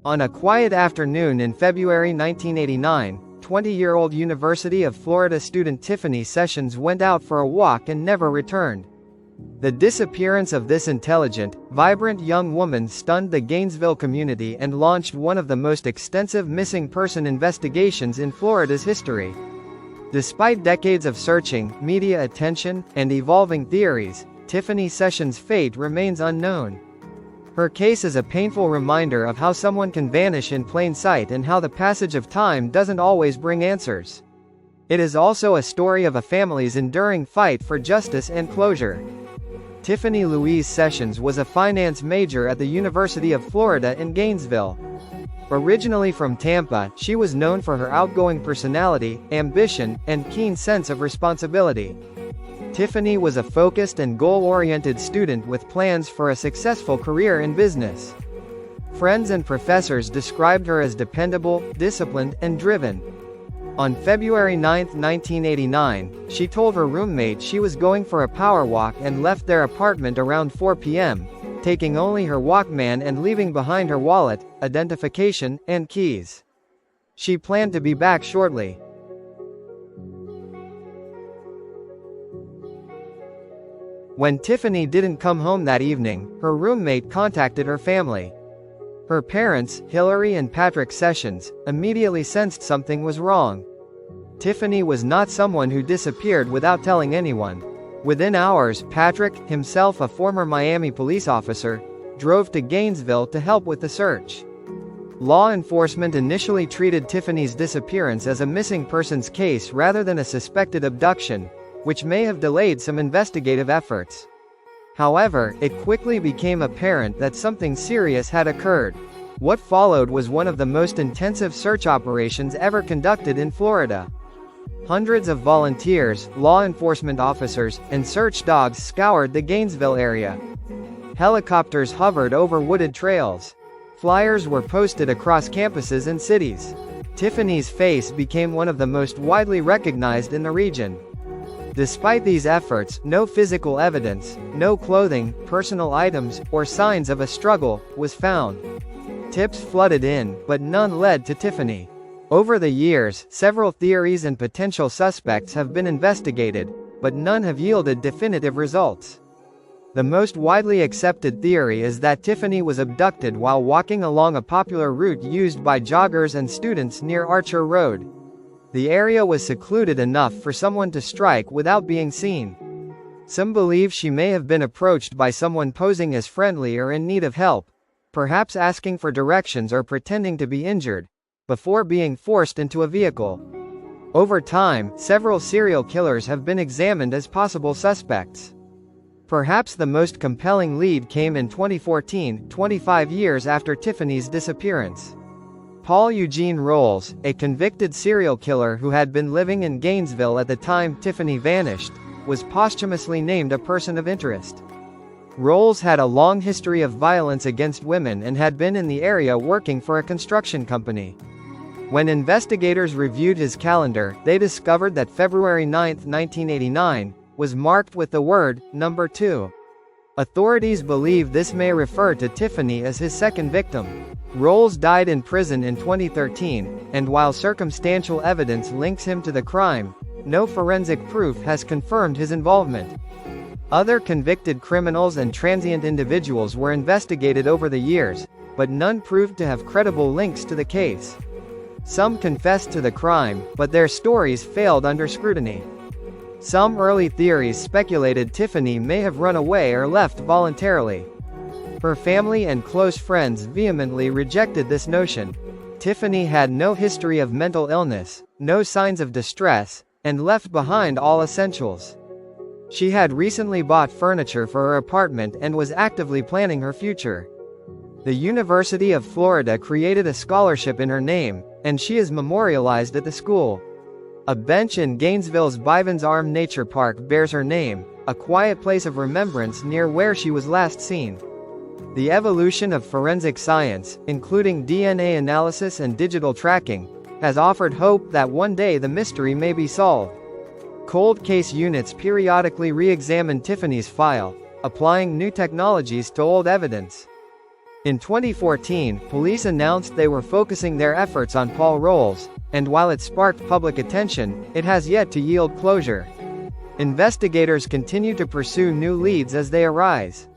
On a quiet afternoon in February 1989, 20-year-old University of Florida student Tiffany Sessions went out for a walk and never returned. The disappearance of this intelligent, vibrant young woman stunned the Gainesville community and launched one of the most extensive missing person investigations in Florida's history. Despite decades of searching, media attention, and evolving theories, Tiffany Sessions' fate remains unknown. Her case is a painful reminder of how someone can vanish in plain sight and how the passage of time doesn't always bring answers. It is also a story of a family's enduring fight for justice and closure. Tiffany Louise Sessions was a finance major at the University of Florida in Gainesville. Originally from Tampa, she was known for her outgoing personality, ambition, and keen sense of responsibility. Tiffany was a focused and goal-oriented student with plans for a successful career in business. Friends and professors described her as dependable, disciplined, and driven. On February 9, 1989, she told her roommate she was going for a power walk and left their apartment around 4 p.m., taking only her Walkman and leaving behind her wallet, identification, and keys. She planned to be back shortly. When Tiffany didn't come home that evening, her roommate contacted her family. Her parents, Hillary and Patrick Sessions, immediately sensed something was wrong. Tiffany was not someone who disappeared without telling anyone. Within hours, Patrick, himself a former Miami police officer, drove to Gainesville to help with the search. Law enforcement initially treated Tiffany's disappearance as a missing persons case rather than a suspected abduction, which may have delayed some investigative efforts. However, it quickly became apparent that something serious had occurred. What followed was one of the most intensive search operations ever conducted in Florida. Hundreds of volunteers, law enforcement officers, and search dogs scoured the Gainesville area. Helicopters hovered over wooded trails. Flyers were posted across campuses and cities. Tiffany's face became one of the most widely recognized in the region. Despite these efforts, no physical evidence, no clothing, personal items, or signs of a struggle, was found. Tips flooded in, but none led to Tiffany. Over the years, several theories and potential suspects have been investigated, but none have yielded definitive results. The most widely accepted theory is that Tiffany was abducted while walking along a popular route used by joggers and students near Archer Road. The area was secluded enough for someone to strike without being seen. Some believe she may have been approached by someone posing as friendly or in need of help, perhaps asking for directions or pretending to be injured, before being forced into a vehicle. Over time, several serial killers have been examined as possible suspects. Perhaps the most compelling lead came in 2014, 25 years after Tiffany's disappearance. Paul Eugene Roles, a convicted serial killer who had been living in Gainesville at the time Tiffany vanished, was posthumously named a person of interest. Roles had a long history of violence against women and had been in the area working for a construction company. When investigators reviewed his calendar, they discovered that February 9, 1989, was marked with the word, number 2. Authorities believe this may refer to Tiffany as his second victim. Roles died in prison in 2013, and while circumstantial evidence links him to the crime, no forensic proof has confirmed his involvement. Other convicted criminals and transient individuals were investigated over the years, but none proved to have credible links to the case. Some confessed to the crime, but their stories failed under scrutiny. Some early theories speculated Tiffany may have run away or left voluntarily. Her family and close friends vehemently rejected this notion. Tiffany had no history of mental illness, no signs of distress, and left behind all essentials. She had recently bought furniture for her apartment and was actively planning her future. The University of Florida created a scholarship in her name, and she is memorialized at the school. A bench in Gainesville's Bivens Arm Nature Park bears her name, a quiet place of remembrance near where she was last seen. The evolution of forensic science, including DNA analysis and digital tracking, has offered hope that one day the mystery may be solved. Cold case units periodically re-examine Tiffany's file, applying new technologies to old evidence. In 2014, police announced they were focusing their efforts on Paul Rolls, and while it sparked public attention, it has yet to yield closure. Investigators continue to pursue new leads as they arise.